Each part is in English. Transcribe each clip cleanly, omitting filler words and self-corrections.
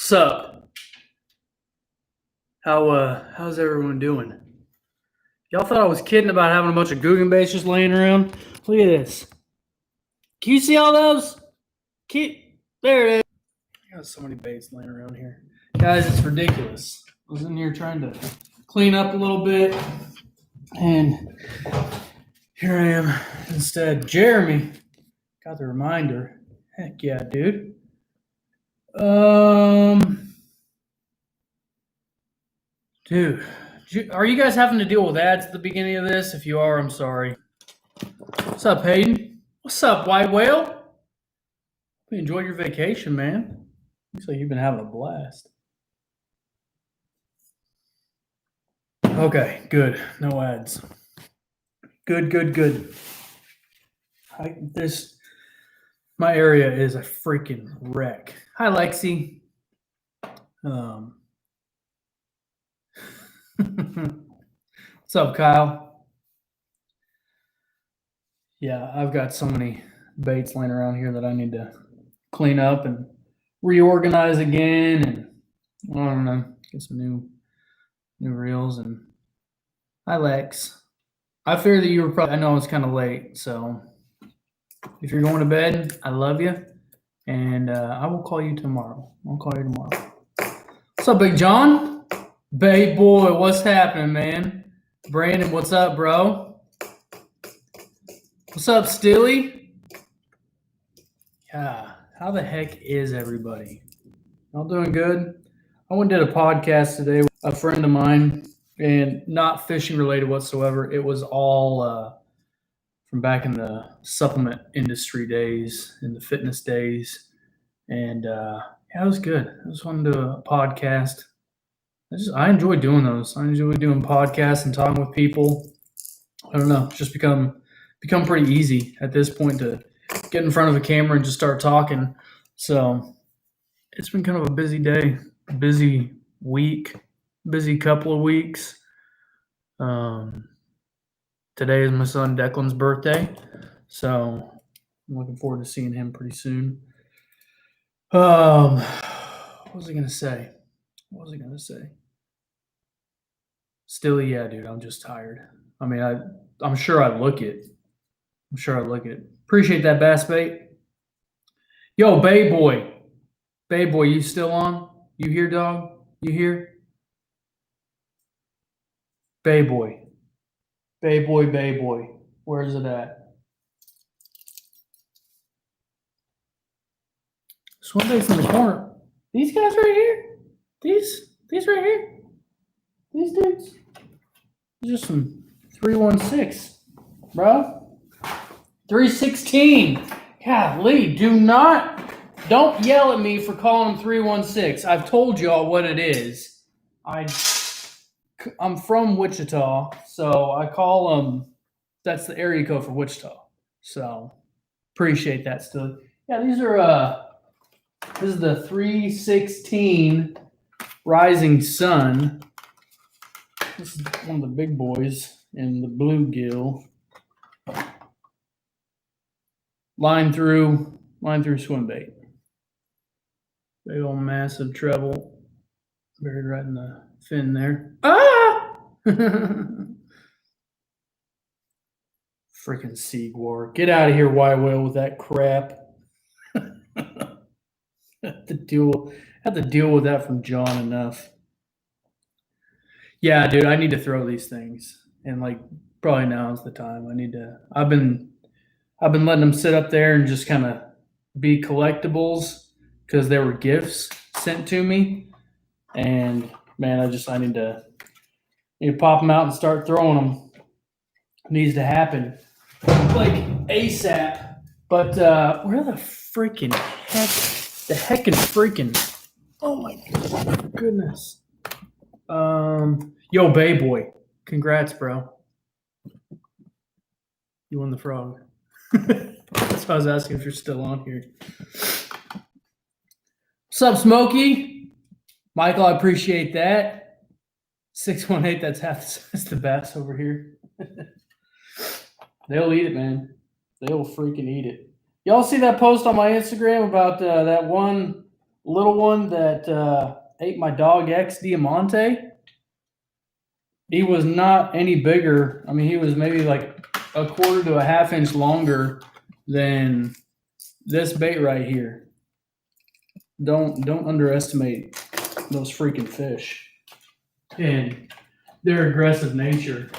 What's up? How's everyone doing? Y'all thought I was kidding about having a bunch of Guggen baits just laying around? Look at this. Can you see all those? There it is. I got so many baits laying around here. Guys, it's ridiculous. I was in here trying to clean up a little bit, and here I am instead. Jeremy got the reminder. Heck yeah, dude. Dude, are you guys having to deal with ads at the beginning of this? If you are, I'm sorry. What's up, Hayden? What's up, White Whale? Hope you enjoyed your vacation, man. Looks like you've been having a blast. Okay, good. No ads. Good. My area is a freaking wreck. Hi, Lexi. What's up, Kyle? Yeah, I've got so many baits laying around here that I need to clean up and reorganize again, and I don't know, get some new reels. And hi, Lex. I fear that you were probably, I know it's kind of late, so if you're going to bed, I love you, and I will call you tomorrow. What's up, Big John? Bay boy, what's happening, man? Brandon, what's up, bro? What's up, Stilly? Yeah, how the heck is everybody? All doing good? I went and did a podcast today with a friend of mine, and not fishing related whatsoever. It was all from back in the supplement industry days, in the fitness days. And yeah, it was good. I just wanted to do a podcast. I enjoy doing those. I enjoy doing podcasts and talking with people. I don't know, it's just become pretty easy at this point to get in front of a camera and just start talking. So it's been kind of a busy day, busy week, busy couple of weeks. Today is my son Declan's birthday, so I'm looking forward to seeing him pretty soon. What was I gonna say? Still, yeah, dude, I'm just tired. I mean, I'm sure I look it. Appreciate that, bass bait. Yo, Bay Boy, you still on? You here, dog? You here? Bay Boy. Where is it at? Swim bait's in the corner. These guys right here? These right here? These dudes? Just some 316, bro. 316. Golly, don't yell at me for calling them 316. I've told y'all what it is. I'm from Wichita, so I call them, that's the area code for Wichita. So appreciate that still. Yeah, these are this is the 316 Rising Sun. This is one of the big boys in the bluegill. Line through swim bait. Big old massive treble buried right in the fin there. Ah! Freaking Seagwar. Get out of here, White Whale, with that crap. Have to deal with that from John enough. Yeah, dude, I need to throw these things, and like probably now is the time. I've been letting them sit up there and just kind of be collectibles because there were gifts sent to me, and man, I need to pop them out and start throwing them. It needs to happen like ASAP. But where the freaking heck? Oh my goodness. Yo, Bay Boy, congrats, bro. You won the frog. That's why I was asking if you're still on here. What's up, Smokey? Michael, I appreciate that. 618, that's half the size of the bass over here. They'll eat it, man. They'll freaking eat it. Y'all see that post on my Instagram about that one little one that ate my dog X Diamante. He was not any bigger. I mean, he was maybe like a quarter to a half inch longer than this bait right here. Don't underestimate those freaking fish and their aggressive nature.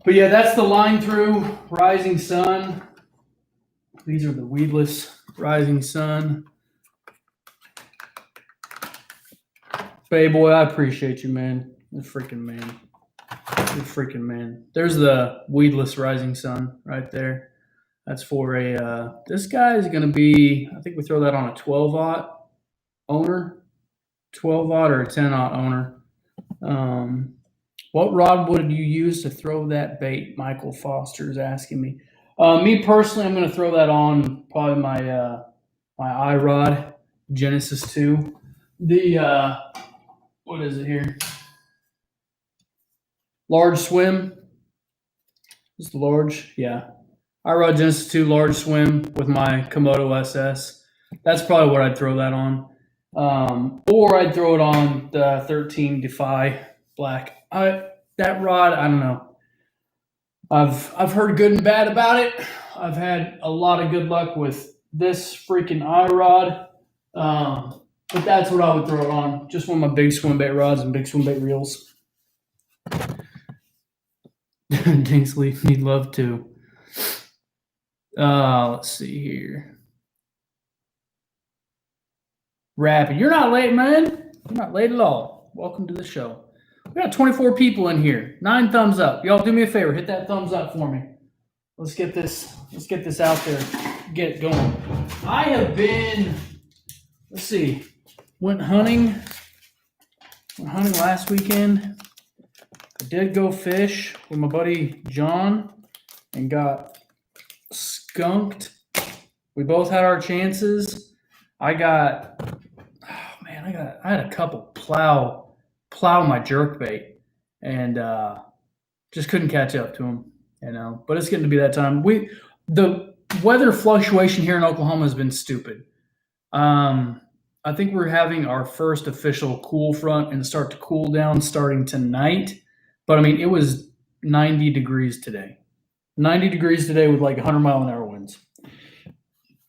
But yeah, that's the line through Rising Sun. These are the weedless Rising Sun. Bay boy, I appreciate you, man. You're freaking man. You're freaking man. There's the weedless Rising Sun right there. That's for a, this guy is going to be, I think we throw that on a 12-aught owner, 12-aught or a 10-aught owner. What rod would you use to throw that bait? Michael Foster is asking me. Me personally, I'm going to throw that on probably my my iRod Genesis 2. The what is it here? Large swim. It's the large, yeah. iRod Genesis 2 large swim with my Komodo SS. That's probably what I'd throw that on. Or I'd throw it on the 13 Defy Black. That rod, I don't know. I've heard good and bad about it. I've had a lot of good luck with this freaking iRod. But that's what I would throw it on. Just one of my big swim bait rods and big swim bait reels. Dingsley, need love too. Let's see here. Rappy, you're not late, man. You're not late at all. Welcome to the show. We got 24 people in here. 9 thumbs up. Y'all do me a favor. Hit that thumbs up for me. Let's get this out there. Get it going. I have been, let's see, went hunting last weekend. I did go fish with my buddy John and got skunked. We both had our chances. I had a couple plow my jerkbait and just couldn't catch up to him, you know. But it's getting to be that time. The weather fluctuation here in Oklahoma has been stupid. I think we're having our first official cool front and start to cool down starting tonight. But I mean, it was 90 degrees today. 90 degrees today with like 100-mile-an-hour winds.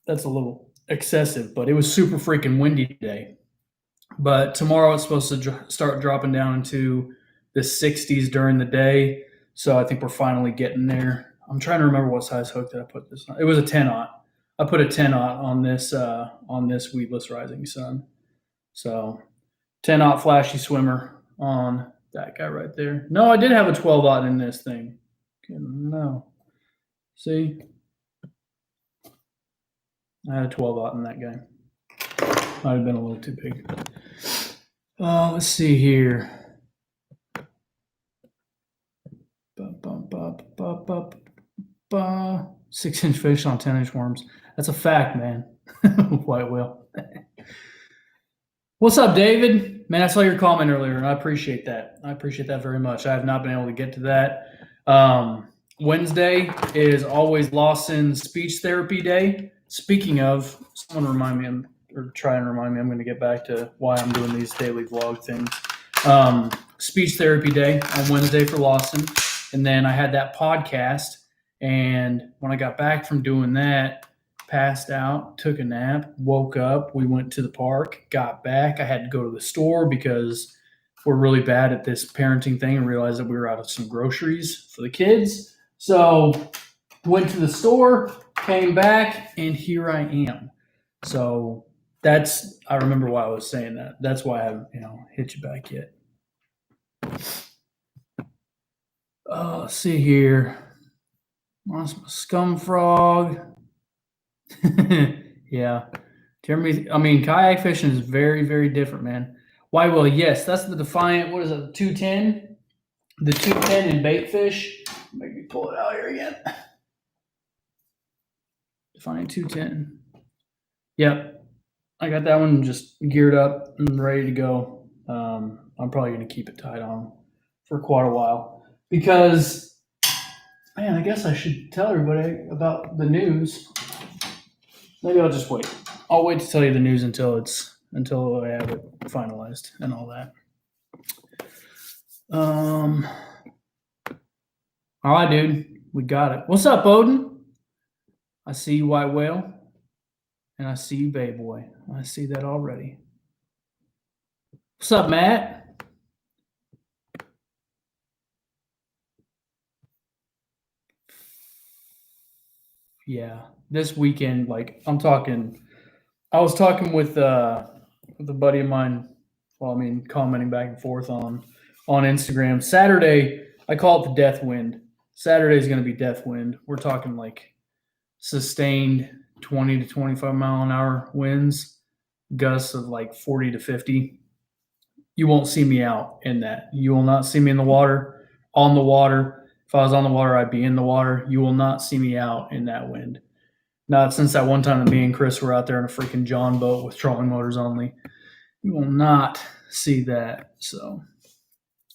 That's a little excessive, but it was super freaking windy today. But tomorrow it's supposed to start dropping down into the 60s during the day. So I think we're finally getting there. I'm trying to remember what size hook that I put this on. It was a 10-aught. I put a 10-aught on this weedless Rising Sun. So 10-aught flashy swimmer on that guy right there. No, I did have a 12-aught in this thing. No. See? I had a 12-aught in that guy. Might have been a little too big. Let's see here. 6-inch fish on 10-inch worms. That's a fact, man. White whale. What's up, David? Man, I saw your comment earlier, and I appreciate that. I appreciate that very much. I have not been able to get to that. Wednesday is always Lawson's speech therapy day. Speaking of, someone remind me, or try and remind me, I'm going to get back to why I'm doing these daily vlog things. Speech therapy day on Wednesday for Lawson. And then I had that podcast. And when I got back from doing that, passed out, took a nap, woke up. We went to the park, got back. I had to go to the store because we're really bad at this parenting thing and realized that we were out of some groceries for the kids. So went to the store, came back, and here I am. So I remember why I was saying that. That's why I haven't, hit you back yet. Let's see here. Scum frog. Yeah. Jeremy, kayak fishing is very, very different, man. Why, well, yes, that's the Defiant, what is it, the 210? The 210 in bait fish. Maybe pull it out here again. Defiant 210. Yep. I got that one just geared up and ready to go. I'm probably going to keep it tied on for quite a while because, man, I guess I should tell everybody about the news. Maybe I'll just wait. I'll wait to tell you the news until I have it finalized and all that. All right, dude, we got it. What's up, Odin? I see you, White Whale, and I see you, Bay Boy. I see that already. What's up, Matt? Yeah, this weekend, like I was talking with a buddy of mine. Well, I mean, commenting back and forth on Instagram. Saturday, I call it the death wind. Saturday is going to be death wind. We're talking like sustained 20 to 25 mile an hour winds, gusts of like 40 to 50. You won't see me out in that. You will not see me in the water, on the water. If I was on the water, I'd be in the water. You will not see me out in that wind. Not since that one time that me and Chris were out there in a freaking John boat with trolling motors only. You will not see that. So,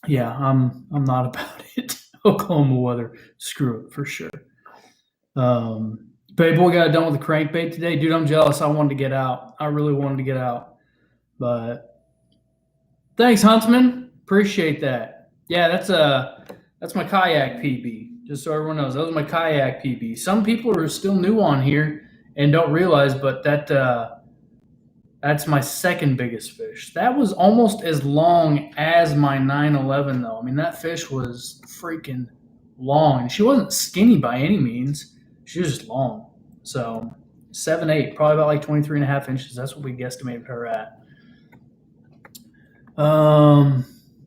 yeah, I'm not about it. Oklahoma weather, screw it for sure. Bay Boy got done with the crankbait today. Dude, I'm jealous. I wanted to get out. I really wanted to get out. But thanks, Huntsman. Appreciate that. Yeah, that's my kayak PB. Just so everyone knows, that was my kayak PB. Some people are still new on here and don't realize, but that's my second biggest fish. That was almost as long as my 911, though. I mean, that fish was freaking long. And she wasn't skinny by any means. She was just long. So 7'8", probably about like 23 and a half inches. That's what we guesstimated her at.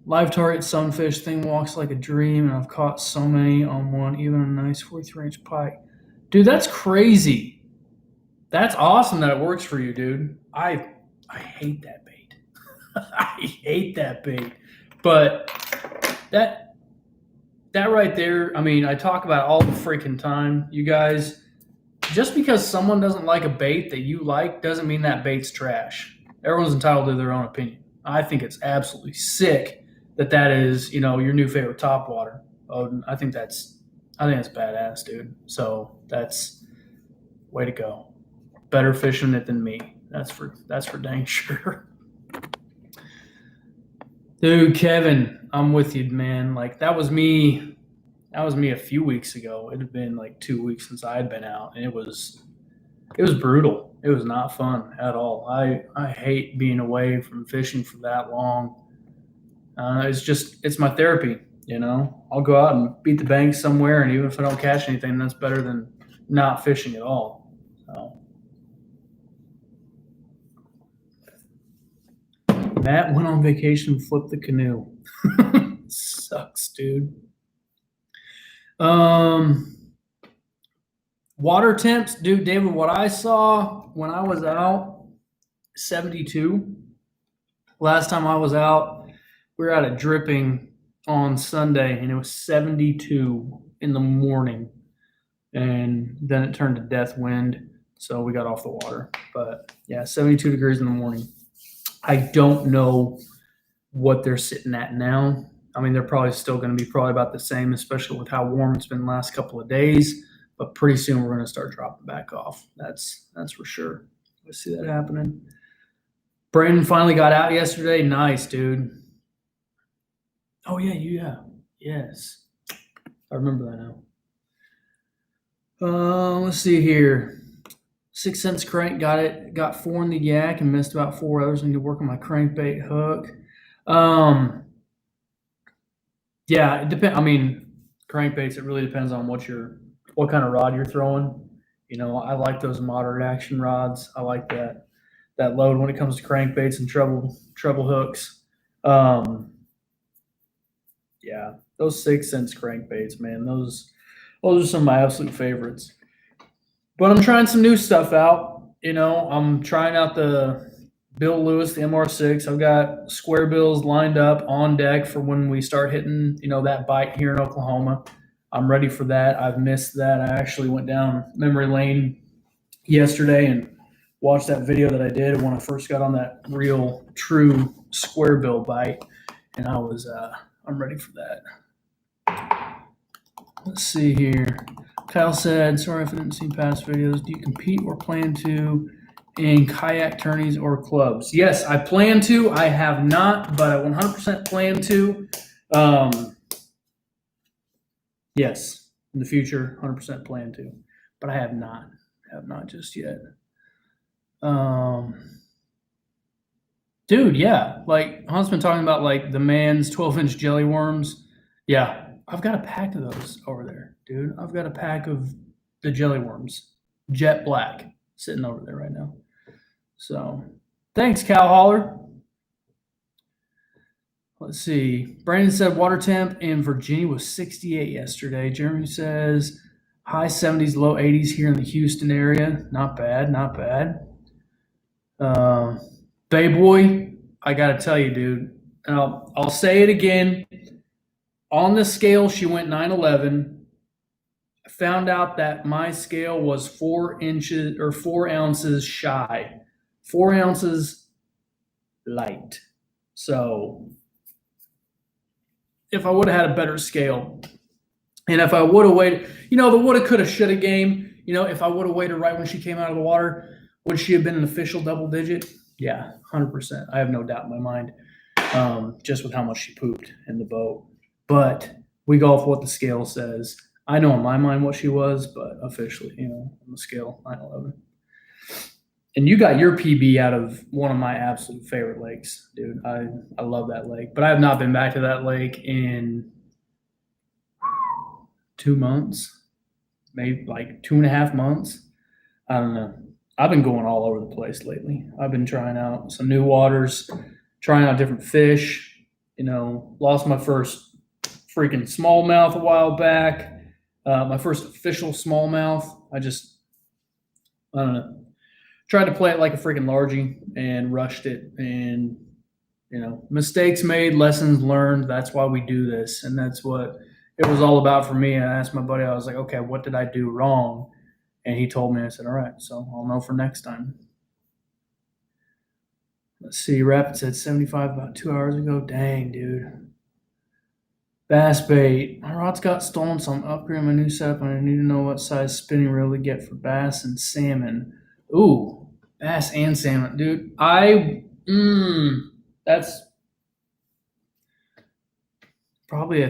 Live target sunfish thing walks like a dream, and I've caught so many on one, even a nice 43-inch pike. Dude, that's crazy. That's awesome that it works for you, dude. I hate that bait. I hate that bait. But that right there, I mean, I talk about it all the freaking time. You guys, just because someone doesn't like a bait that you like doesn't mean that bait's trash. Everyone's entitled to their own opinion. I think it's absolutely sick that is, your new favorite topwater, Odin. I think that's badass, dude. So that's way to go. Better fishing it than me. That's for dang sure. Dude, Kevin, I'm with you, man. Like that was me a few weeks ago. It had been like 2 weeks since I had been out, and it was brutal. It was not fun at all. I hate being away from fishing for that long. It's my therapy, I'll go out and beat the bank somewhere, and even if I don't catch anything, that's better than not fishing at all. So. Matt went on vacation, flipped the canoe. Sucks, dude. Water temps, dude, David, what I saw when I was out, 72. Last time I was out, we were out at Dripping on Sunday, and it was 72 in the morning. And then it turned to death wind, so we got off the water. But, yeah, 72 degrees in the morning. I don't know what they're sitting at now. I mean, they're probably still going to be probably about the same, especially with how warm it's been the last couple of days. But pretty soon we're going to start dropping back off. That's for sure. I see that happening. Brandon finally got out yesterday. Nice, dude. Oh, yeah. Yes. I remember that now. Let's see here. 6 cents crank, got 4 in the yak and missed about 4 others. I need to work on my crankbait hook. Yeah, it depends. I mean, crankbaits, it really depends on what kind of rod you're throwing. I like those moderate action rods. I like that load when it comes to crankbaits and treble hooks. Yeah, those 6 cents crankbaits, man, those are some of my absolute favorites. But I'm trying some new stuff out. I'm trying out the Bill Lewis, the MR6. I've got square bills lined up on deck for when we start hitting, that bite here in Oklahoma. I'm ready for that. I've missed that. I actually went down memory lane yesterday and watched that video that I did when I first got on that real, true square bill bite, and I'm ready for that. Let's see here. Kyle said, sorry if I didn't see past videos. Do you compete or plan to in kayak tourneys or clubs? Yes, I plan to. I have not, but I 100% plan to. Yes, in the future, 100% plan to, but I have not. Have not just yet. Dude, yeah, like Hunt's been talking about like the man's 12-inch jelly worms. Yeah, I've got a pack of those over there, dude. I've got a pack of the jelly worms, jet black, sitting over there right now. So, thanks, Cow Holler. Let's see. Brandon said water temp in Virginia was 68 yesterday. Jeremy says high 70s, low 80s here in the Houston area. Not bad, not bad. Bay Boy, I got to tell you, dude. I'll say it again. On the scale, she went 911. I found out that my scale was 4 inches or 4 ounces shy, 4 ounces light. So if I would have had a better scale, and if I would have waited, the woulda, coulda, shoulda game, if I would have waited right when she came out of the water, would she have been an official double digit? Yeah, 100%. I have no doubt in my mind, just with how much she pooped in the boat. But we go off what the scale says. I know in my mind what she was, but officially, on the scale, 911. And you got your PB out of one of my absolute favorite lakes, dude. I love that lake. But I have not been back to that lake in 2 months, maybe like 2.5 months. I don't know. I've been going all over the place lately. I've been trying out some new waters, trying out different fish. Lost my first freaking smallmouth a while back. My first official smallmouth. I don't know. Tried to play it like a freaking largie and rushed it. And, mistakes made, lessons learned. That's why we do this. And that's what it was all about for me. I asked my buddy, I was like, okay, what did I do wrong? And he told me, I said, all right, so I'll know for next time. Let's see, Rapid said 75 about 2 hours ago. Dang, dude. Bass bait. My rod's got stolen, so I'm upgrading my new setup, and I need to know what size spinning reel to get for bass and salmon. Ooh, bass and salmon. Dude, that's probably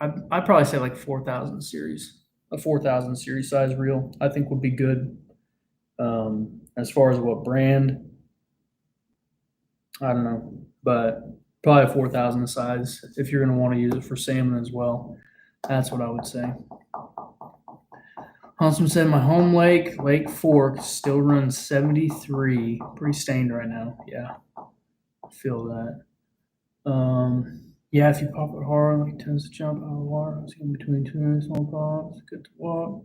I'd probably say like 4,000 series. A 4,000 series size reel, I think would be good. As far as what brand, I don't know, but probably a 4,000 size if you're going to want to use it for salmon as well. That's what I would say. Huntsman said my home lake, Lake Fork, still runs 73. Pretty stained right now. Yeah, I feel that. Yeah, if you pop it hard, it tends to jump out of the water. It's in between two small pops. Good to walk.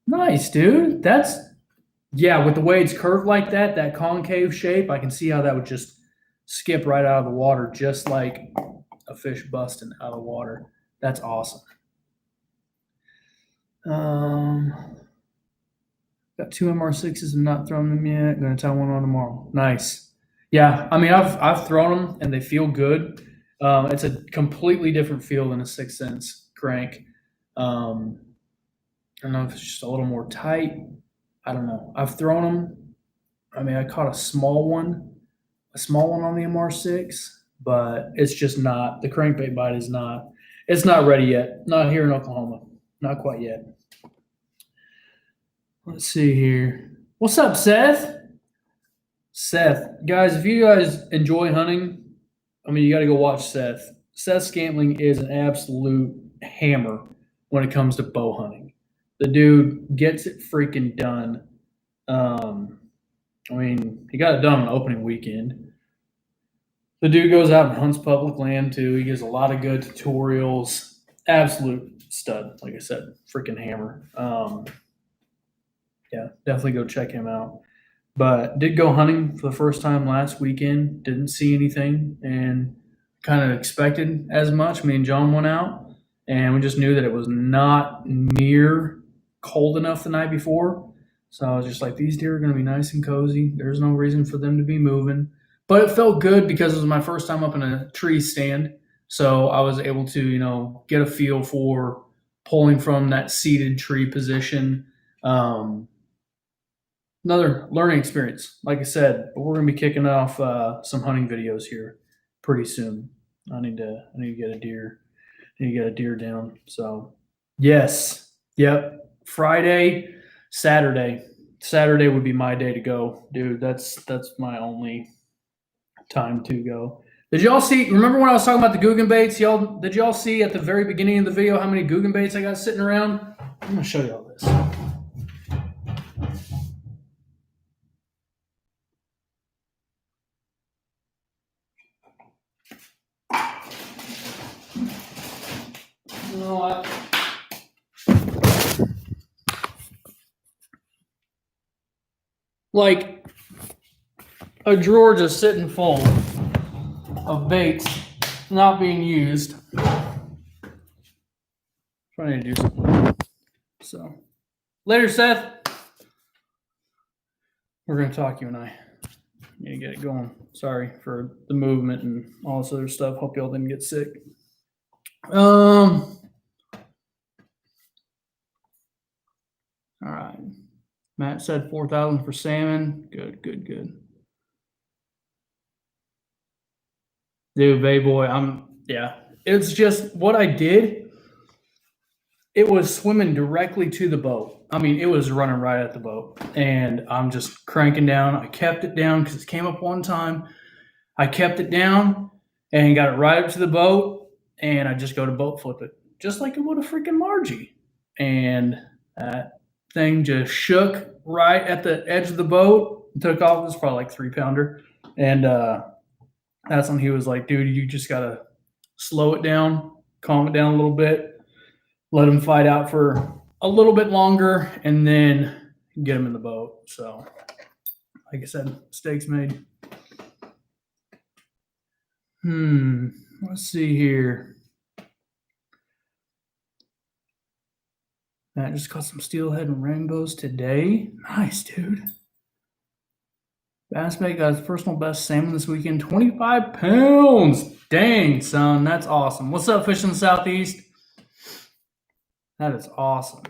Nice, dude. With the way it's curved like that concave shape, I can see how that would just skip right out of the water, just like a fish busting out of the water. That's awesome. Got 2 MR6s and not thrown them yet. Gonna tie one on tomorrow. Nice. Yeah, I mean, I've thrown them and they feel good. It's a completely different feel than a 6 Sense crank. I don't know if it's just a little more tight. I don't know. I've thrown them. I mean, I caught a small one on the MR6, but it's just not, the crankbait bite is not, it's not ready yet. Not here in Oklahoma. Not quite yet. Let's see here. What's up, Seth? Seth, guys, if you guys enjoy hunting, I mean, you got to go watch Seth. Seth Scantling is an absolute hammer when it comes to bow hunting. The dude gets it freaking done. I mean, he got it done on opening weekend. The dude goes out and hunts public land too. He gives a lot of good tutorials. Absolute stud, like I said, freaking hammer. Yeah, definitely go check him out. But did go hunting for the first time last weekend. Didn't see anything and kind of expected as much. Me and John went out and we just knew that it was not near cold enough the night before. So I was just like, these deer are going to be nice and cozy. There's no reason for them to be moving. But it felt good because it was my first time up in a tree stand. So I was able to, get a feel for pulling from that seated tree position. another learning experience. Like I said, but we're gonna be kicking off some hunting videos here pretty soon. I need to get a deer. I need to get a deer down. So yes, yep. Friday, Saturday. Saturday would be my day to go, dude. That's my only time to go. Did y'all see? Remember when I was talking about the Guggen baits? Did y'all see at the very beginning of the video how many Guggen baits I got sitting around? I'm gonna show you all this. You know what? Like a drawer just sitting full of baits not being used. Trying to do something. So later, Seth. We're gonna talk, you and I. Need to get it going. Sorry for the movement and all this other stuff. Hope y'all didn't get sick. All right. Matt said 4,000 for salmon. Good. Dude, Bay Boy, yeah. It's just what I did. It was swimming directly to the boat. I mean, it was running right at the boat. And I'm just cranking down. I kept it down because it came up one time. I kept it down and got it right up to the boat. And I just go to boat flip it, just like it would a freaking Margie. And that thing just shook right at the edge of the boat and took off. It was probably like 3-pounder. And that's when he was like, dude, you just got to slow it down, calm it down a little bit, let him fight out for a little bit longer, and then get him in the boat. So, like I said, mistakes made. Let's see here. Matt just caught some steelhead and rainbows today. Nice, dude. Bassmate got his personal best salmon this weekend, 25 pounds. Dang, son, that's awesome. What's up, Fish in the Southeast? That is awesome.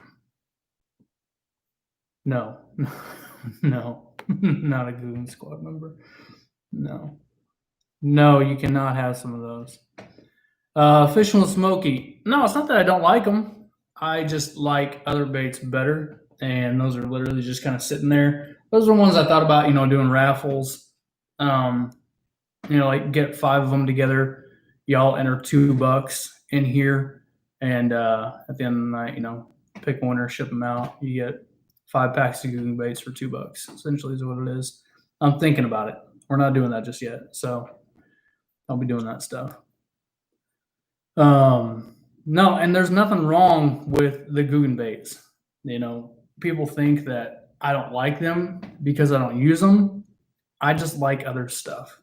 No, not a Goon Squad member. No, you cannot have some of those. Fishing with Smokey. No, it's not that I don't like them. I just like other baits better, and those are literally just kind of sitting there. Those are ones I thought about, doing raffles. Like get 5 of them together. Y'all enter $2 in here, and at the end of the night, pick a winner, ship them out. You get 5 packs of Guggen baits for $2. Essentially, is what it is. I'm thinking about it. We're not doing that just yet, so I'll be doing that stuff. No, and there's nothing wrong with the Guggen baits. People think that I don't like them because I don't use them. I just like other stuff.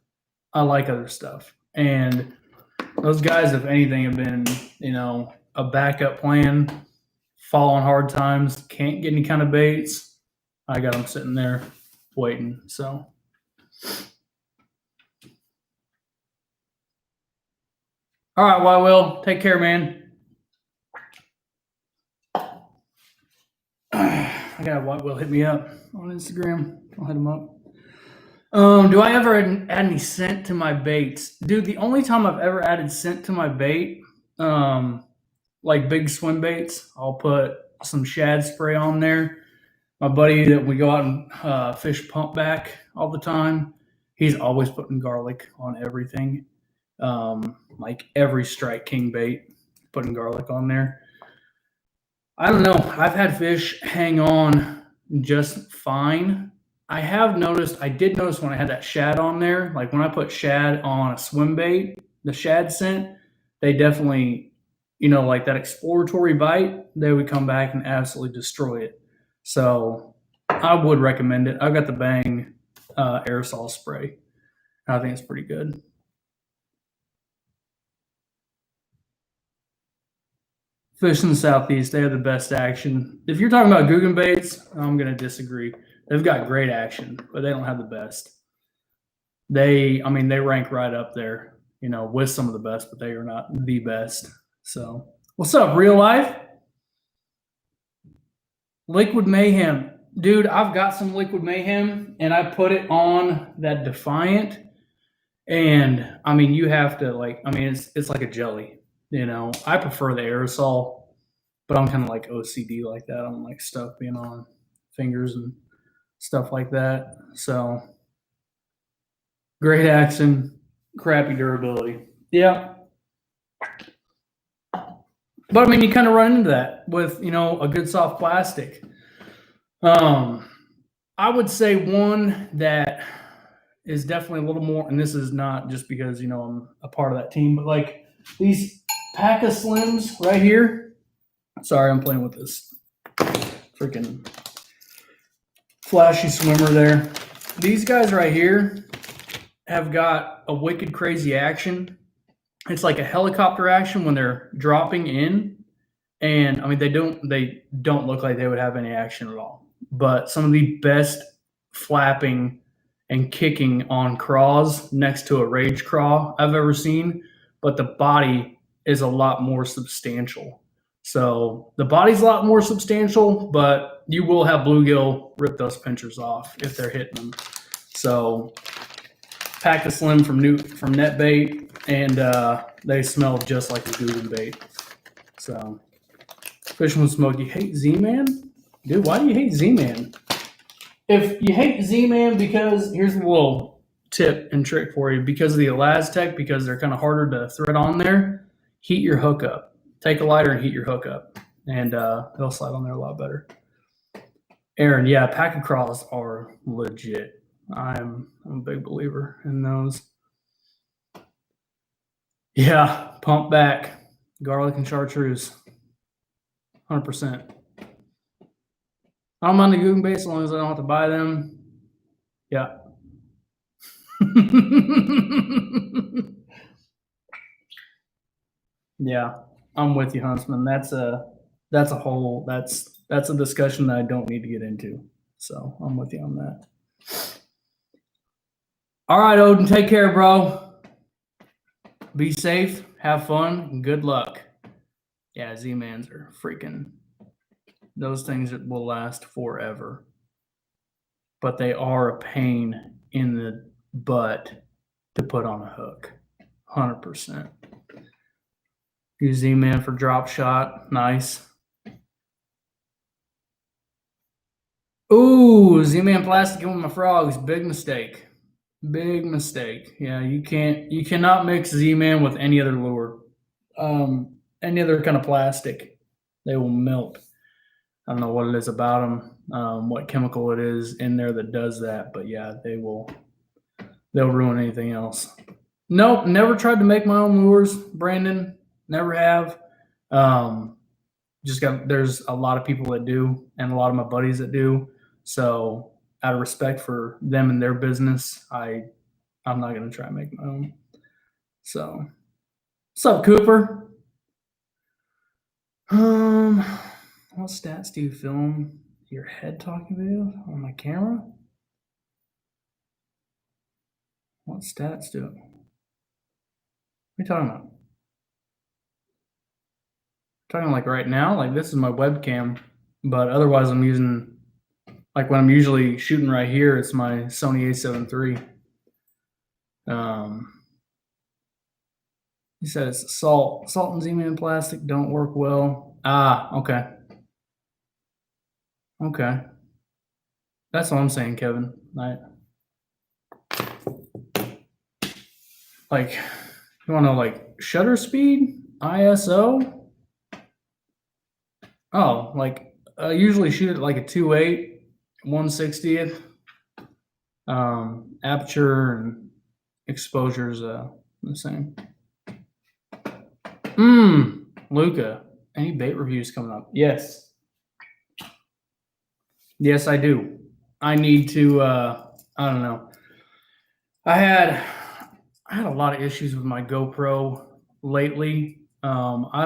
I like other stuff. And those guys, if anything, have been, a backup plan, fall on hard times, can't get any kind of baits. I got them sitting there waiting. So. All right, well, Will, take care, man. I got White Will hit me up on Instagram. I'll hit him up. Do I ever add any scent to my baits? Dude, the only time I've ever added scent to my bait, like big swim baits, I'll put some shad spray on there. My buddy that we go out and fish pump back all the time, he's always putting garlic on everything. Like every Strike King bait, putting garlic on there. I don't know. I've had fish hang on just fine. I did notice when I had that shad on there, like when I put shad on a swim bait, the shad scent, they definitely, like that exploratory bite, they would come back and absolutely destroy it. So I would recommend it. I've got the Bang aerosol spray. I think it's pretty good. Fish in the Southeast, they have the best action. If you're talking about Guggen baits, I'm going to disagree. They've got great action, but they don't have the best. They rank right up there, with some of the best, but they are not the best. So, what's up, real life? Liquid Mayhem. Dude, I've got some Liquid Mayhem, and I put it on that Defiant, and I mean, you have to it's like a jelly. I prefer the aerosol, but I'm kind of like OCD like that. I don't like stuff being on fingers and stuff like that. So great action, crappy durability. Yeah. But I mean, you kind of run into that with, a good soft plastic. I would say one that is definitely a little more, and this is not just because, I'm a part of that team, but like these pack of Slims right here. Sorry, I'm playing with this freaking flashy swimmer there. These guys right here have got a wicked crazy action. It's like a helicopter action when they're dropping in, and I mean they don't look like they would have any action at all. But some of the best flapping and kicking on craws next to a rage craw I've ever seen, but the body is a lot more substantial. So the body's a lot more substantial, but you will have bluegill rip those pinchers off if they're hitting them. So pack a slim from NetBait, and they smell just like a Googan bait. So fishing with smoke. You hate Z-Man? Dude, why do you hate Z-Man? If you hate Z-Man because, here's a little tip and trick for you, because of the Elastec, because they're kind of harder to thread on there, heat your hook up. Take a lighter and heat your hook up, and it'll slide on there a lot better. Aaron, yeah, pack of craws are legit. I'm a big believer in those. Yeah, pump back, garlic and chartreuse, 100%. I don't mind the Googan bait as long as I don't have to buy them. Yeah. Yeah, I'm with you, Huntsman. That's a discussion that I don't need to get into. So I'm with you on that. All right, Odin, take care, bro. Be safe, have fun, and good luck. Yeah, Z-Mans are freaking, those things that will last forever. But they are a pain in the butt to put on a hook. 100%. Use Z-Man for drop shot. Nice. Ooh, Z-Man plastic in with my frogs. Big mistake. Big mistake. Yeah, you cannot mix Z-Man with any other lure. Any other kind of plastic. They will melt. I don't know what it is about them, what chemical it is in there that does that, but yeah, they'll ruin anything else. Nope, never tried to make my own lures, Brandon. Never have. There's a lot of people that do, and a lot of my buddies that do. So out of respect for them and their business, I'm not going to try and make my own. So, what's up, Cooper? What stats do you film your head talking video on my camera? What stats do it? What are you talking about? Talking like right now, like this is my webcam, but otherwise I'm using, like when I'm usually shooting right here, it's my Sony A7 III. He says salt and Z-Man plastic don't work well. Okay. Okay. That's what I'm saying, Kevin. Like, you want to know like shutter speed, ISO? Oh, like I usually shoot at like a 2.8, 1/60th. Aperture and exposure is the same. Luca, any bait reviews coming up? Yes. Yes, I do. I need to, I don't know. I had a lot of issues with my GoPro lately. I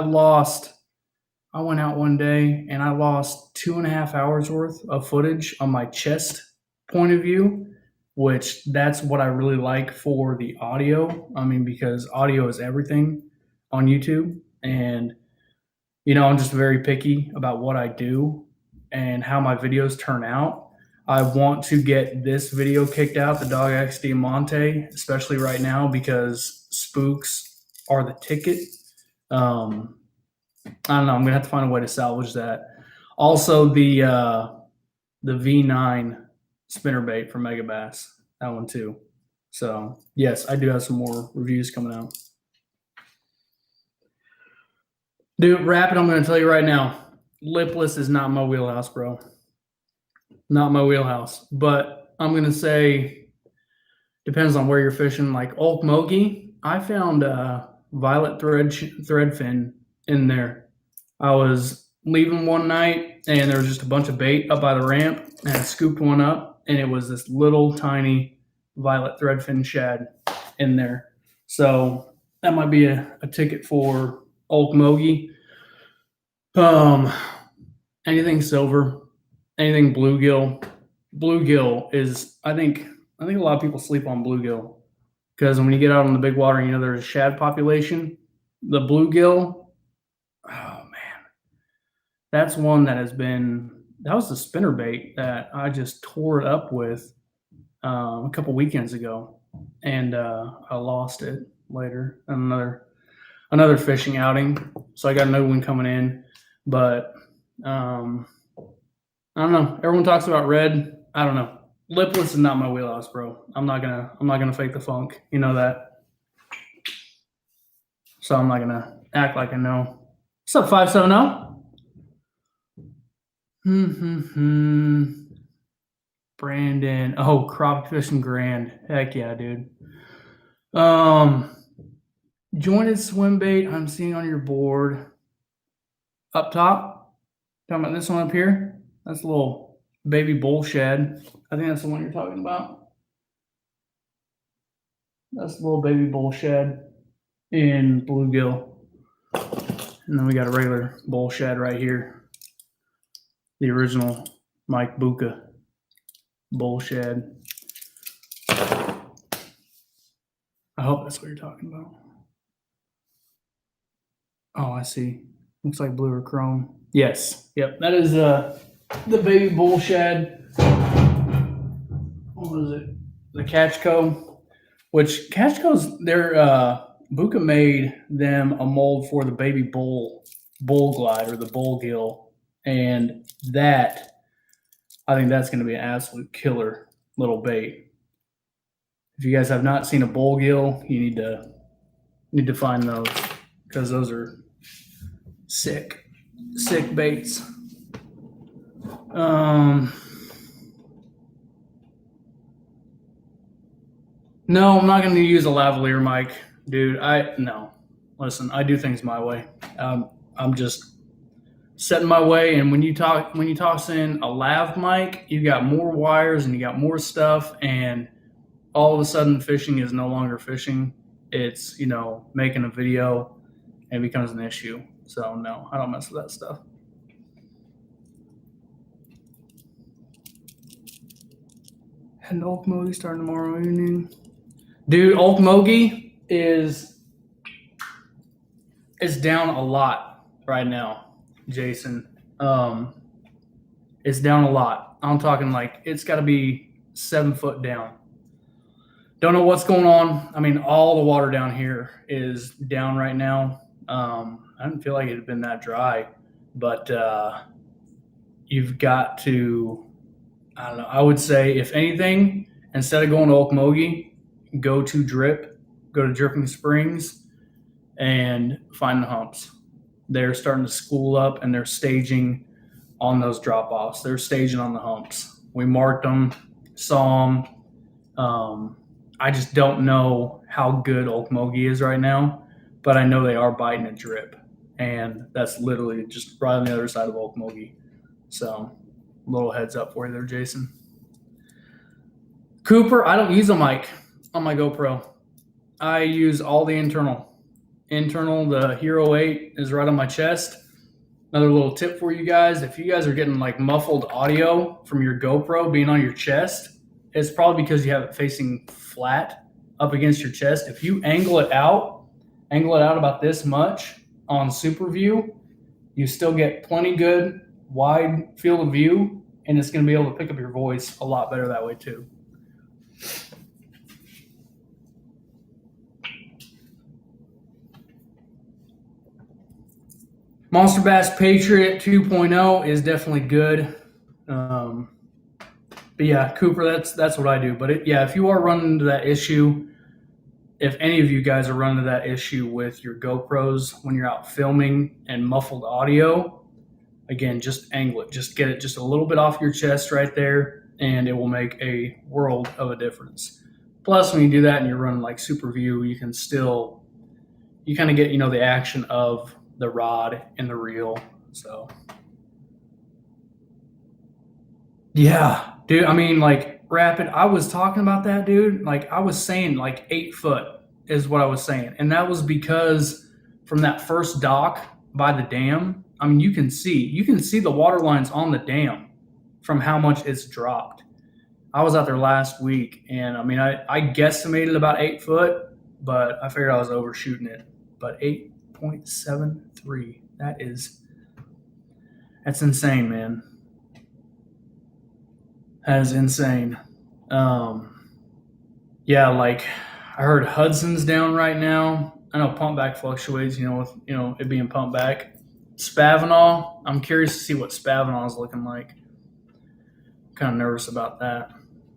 went out one day and I lost 2.5 hours worth of footage on my chest point of view, which that's what I really like for the audio. I mean, because audio is everything on YouTube, and I'm just very picky about what I do. and how my videos turn out. I want to get this video kicked out, the Dog X Diamante, especially right now because spooks are the ticket. I don't know. I'm gonna have to find a way to salvage that. Also, the V9 spinnerbait from Megabass, that one too. So yes, I do have some more reviews coming out. Dude, rapid, I'm going to tell you right now, lipless is not my wheelhouse, bro. Not my wheelhouse. But I'm going to say, depends on where you're fishing. Like Okmulgee, I found violet threadfin in there. I was leaving one night, and there was just a bunch of bait up by the ramp, and I scooped one up, and it was this little tiny violet threadfin shad in there. So that might be a ticket for Okmulgee. Anything silver, anything bluegill. Bluegill is, I think a lot of people sleep on bluegill because when you get out on the big water, you know there's a shad population. The bluegill, oh man, that's one that that was the spinnerbait that I just tore it up with a couple weekends ago, and I lost it later on another fishing outing. So I got another one coming in, but I don't know. Everyone talks about red. I don't know. Lipless is not my wheelhouse, bro. I'm not gonna fake the funk. You know that. So I'm not gonna act like I know. What's up, 570? Brandon. Oh, crop fishing grand. Heck yeah, dude. Jointed swim bait I'm seeing on your board. Up top. Talking about this one up here. That's a little baby bull shad. I think that's the one you're talking about. That's a little baby bull shad in bluegill. And then we got a regular bull shad right here. The original Mike Buka bull shad. I hope that's what you're talking about. Oh, I see. Looks like blue or chrome. Yes. Yep. That is the baby bull shad. What was it? The Catchco. Which Catchco's Buka made them a mold for the baby bull glide or the bull gill. And that, I think that's going to be an absolute killer little bait. If you guys have not seen a bull gill, you need to find those because those are sick baits. No, I'm not going to use a lavalier mic, dude. No. Listen, I do things my way. I'm just setting my way, and when you toss in a lav mic, you got more wires and you got more stuff, and all of a sudden fishing is no longer fishing. It's, making a video, and it becomes an issue. So no, I don't mess with that stuff. And Okmulgee starting tomorrow evening. Dude, Okmulgee is down a lot right now, Jason. It's down a lot. I'm talking like it's got to be 7 foot down. Don't know what's going on. I mean, all the water down here is down right now. I didn't feel like it had been that dry, but you've got to, I don't know, I would say if anything, instead of going to Okmulgee, go to Dripping Springs and find the humps. They're starting to school up and they're staging on those drop-offs. They're staging on the humps. We marked them, saw them. I just don't know how good Okmulgee is right now, but I know they are biting a drip. And that's literally just right on the other side of Okmulgee. So, a little heads up for you there, Jason. Cooper, I don't use a mic on my GoPro. I use all the internal. The Hero 8 is right on my chest. Another little tip for you guys. If you guys are getting like muffled audio from your GoPro being on your chest, it's probably because you have it facing flat up against your chest. If you angle it out about this much on Super View, you still get plenty good wide field of view, and it's going to be able to pick up your voice a lot better that way too. Monster Bass Patriot 2.0 is definitely good. But yeah, Cooper, that's what I do. But if you are running into that issue, if any of you guys are running into that issue with your GoPros when you're out filming and muffled audio, again, just angle it. Just get it just a little bit off your chest right there, and it will make a world of a difference. Plus, when you do that and you're running like super view, you kind of get, the action of the rod and the reel. So yeah, dude, I mean, like rapid, I was talking about that, dude. Like I was saying like 8 foot is what I was saying. And that was because from that first dock by the dam, I mean, you can see the water lines on the dam from how much it's dropped. I was out there last week, and I mean, I guesstimated about 8 foot, but I figured I was overshooting it. But 8.73, that's insane, man. That is insane. Yeah, like I heard Hudson's down right now. I know pump back fluctuates, with it being pumped back. Spavinaw, I'm curious to see what Spavinaw is looking like. Kind of nervous about that.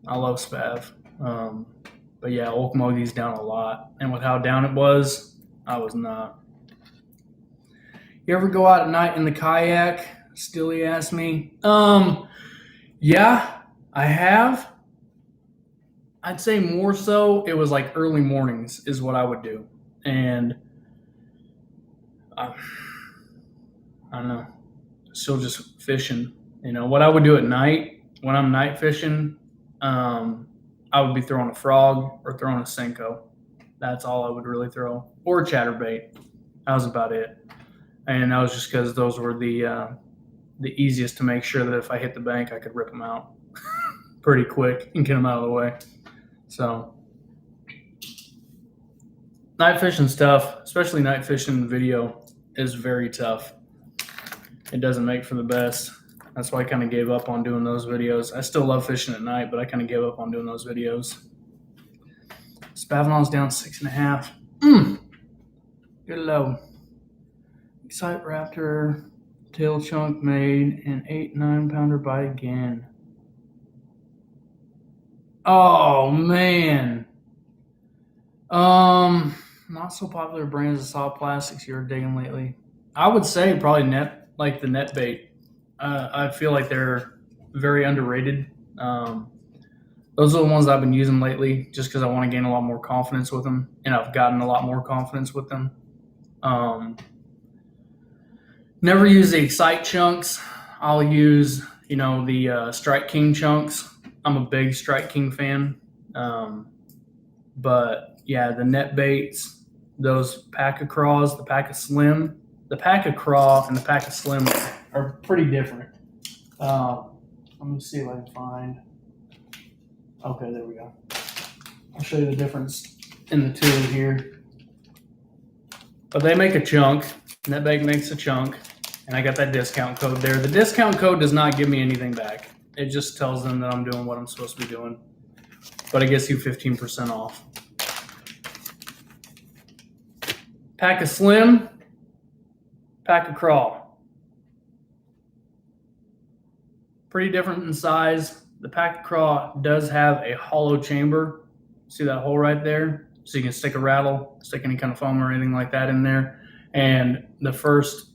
I love Spav. But yeah, Okmulgee's down a lot. And with how down it was, I was not. You ever go out at night in the kayak? Stilly asked me. Yeah, I have. I'd say more so it was like early mornings is what I would do. And I don't know, still just fishing. What I would do at night when I'm night fishing, I would be throwing a frog or throwing a Senko. That's all I would really throw. Or chatterbait. That was about it. And that was just because those were the easiest to make sure that if I hit the bank, I could rip them out pretty quick and get them out of the way. So night fishing's tough, especially night fishing video is very tough. It doesn't make for the best. That's why I kind of gave up on doing those videos. I still love fishing at night, but I kind of gave up on doing those videos. Spavinaw's down 6.5. Good low. Excite Raptor, tail chunk made, an 8-9 pounder bite again. Oh man. Not so popular brands of soft plastics you're digging lately. I would say probably the net bait. I feel like they're very underrated. Those are the ones I've been using lately just because I want to gain a lot more confidence with them, and I've gotten a lot more confidence with them. Never use the Excite chunks. I'll use, the Strike King chunks. I'm a big Strike King fan. But yeah, the net baits, those Pack of Craws, the Pack of Slim, the Pack of Craw and the Pack of Slim are pretty different. Let me see if I can find. Okay, there we go. I'll show you the difference in the two here. But they make a chunk. NetBait makes a chunk. And I got that discount code there. The discount code does not give me anything back. It just tells them that I'm doing what I'm supposed to be doing. But it gets you 15% off. Pack of Slim, Pack of Crawl. Pretty different in size. The Pack of Crawl does have a hollow chamber. See that hole right there? So you can stick a rattle, stick any kind of foam or anything like that in there. And the first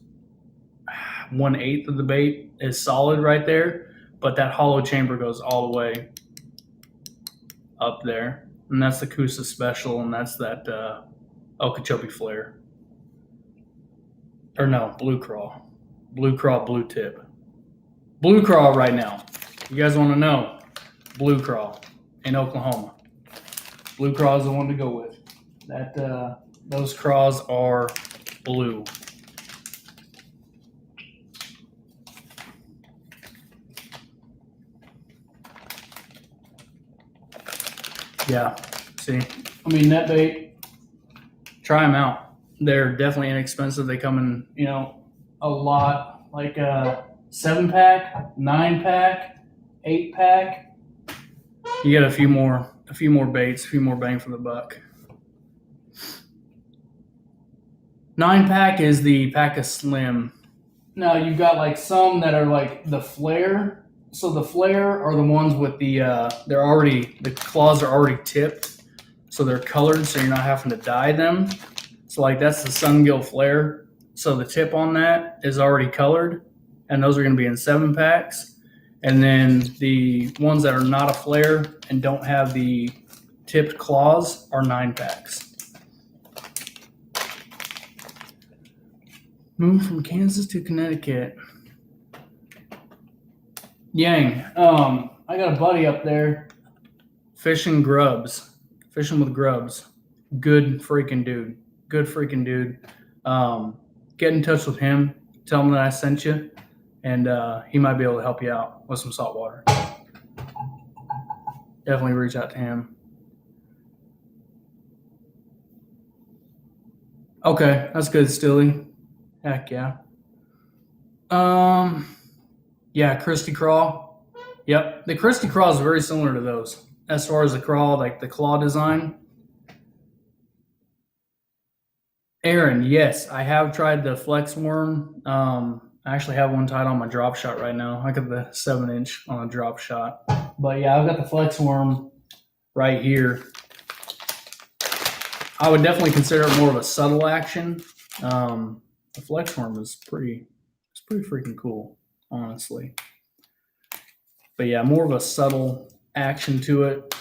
1/8 of the bait is solid right there. But that hollow chamber goes all the way up there. And that's the Coosa Special, and that's that Okeechobee Flare. Or no, Blue Craw. Blue Craw, Blue Tip. Blue Craw right now. You guys want to know? Blue Craw in Oklahoma. Blue Craw is the one to go with. Those craws are blue. Yeah, see, net bait, try them out. They're definitely inexpensive. They come in, a lot. Like 7-pack, 9-pack, 8-pack. You get a few more baits, a few more bang for the buck. 9-pack is the pack of slim. Now you've got like some that are like the flare. So the flare are the ones with the the claws are already tipped, so they're colored, so you're not having to dye them. So like that's the sungill flare. So the tip on that is already colored, and those are going to be in 7-packs. And then the ones that are not a flare and don't have the tipped claws are 9-packs. Moved from Kansas to Connecticut. Yang. I got a buddy up there fishing with grubs. Good freaking dude. Get in touch with him. Tell him that I sent you, and he might be able to help you out with some salt water. Definitely reach out to him. Okay, that's good, Stilly. Heck yeah. Yeah, Christy Crawl. Yep, the Christy Crawl is very similar to those as far as the crawl, like the claw design. Aaron, yes, I have tried the flex worm. I actually have one tied on my drop shot right now. I got the 7-inch on a drop shot. But yeah, I've got the flex worm right here. I would definitely consider it more of a subtle action. The flex worm is pretty freaking cool, honestly. But yeah, more of a subtle action to it.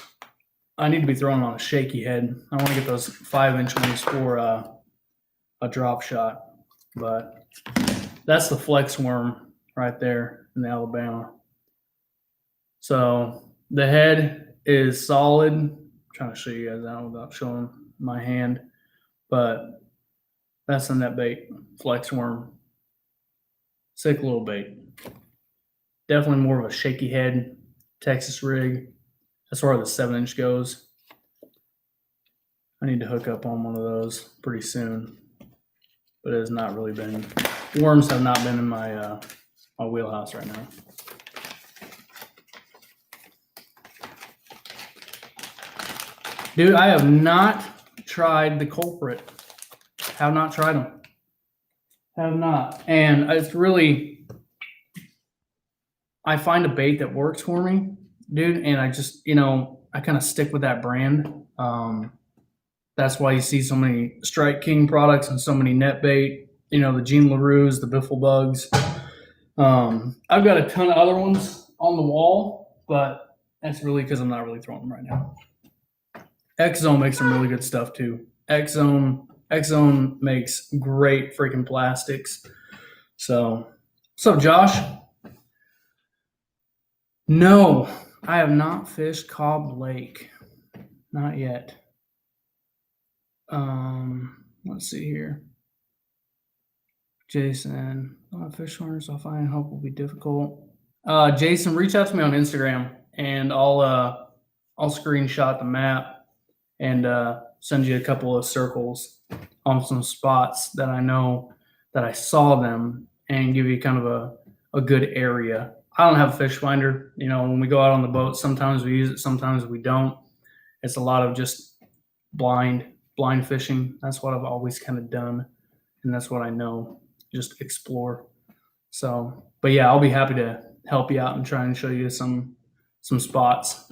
I need to be throwing on a shaky head. I want to get those 5-inch ones for a drop shot. But that's the flex worm right there in Alabama. So the head is solid. I'm trying to show you guys out without showing my hand. But that's a net bait, flex worm. Sick little bait. Definitely more of a shaky head Texas rig as far as the 7-inch goes. I need to hook up on one of those pretty soon, but it has not really been. Worms have not been in my my wheelhouse right now. Dude, I have not tried the culprit. Have not tried them. Have not. And it's really, I find a bait that works for me, dude, and I just, I kind of stick with that brand. That's why you see so many Strike King products and so many net bait, the Jean LaRue's, the Biffle Bugs. I've got a ton of other ones on the wall, but that's really because I'm not really throwing them right now. X-Zone makes some really good stuff too. X-Zone makes great freaking plastics. So, what's up, Josh? No, I have not fished Cobb Lake. Not yet. Let's see here. Jason, fish horns off I hope will be difficult. Jason, reach out to me on Instagram and I'll screenshot the map and send you a couple of circles on some spots that I know that I saw them and give you kind of a good area. I don't have a fish finder. When we go out on the boat, sometimes we use it, sometimes we don't. It's a lot of just blind fishing. That's what I've always kind of done, and that's what I know. Just explore. So, but yeah, I'll be happy to help you out and try and show you some spots.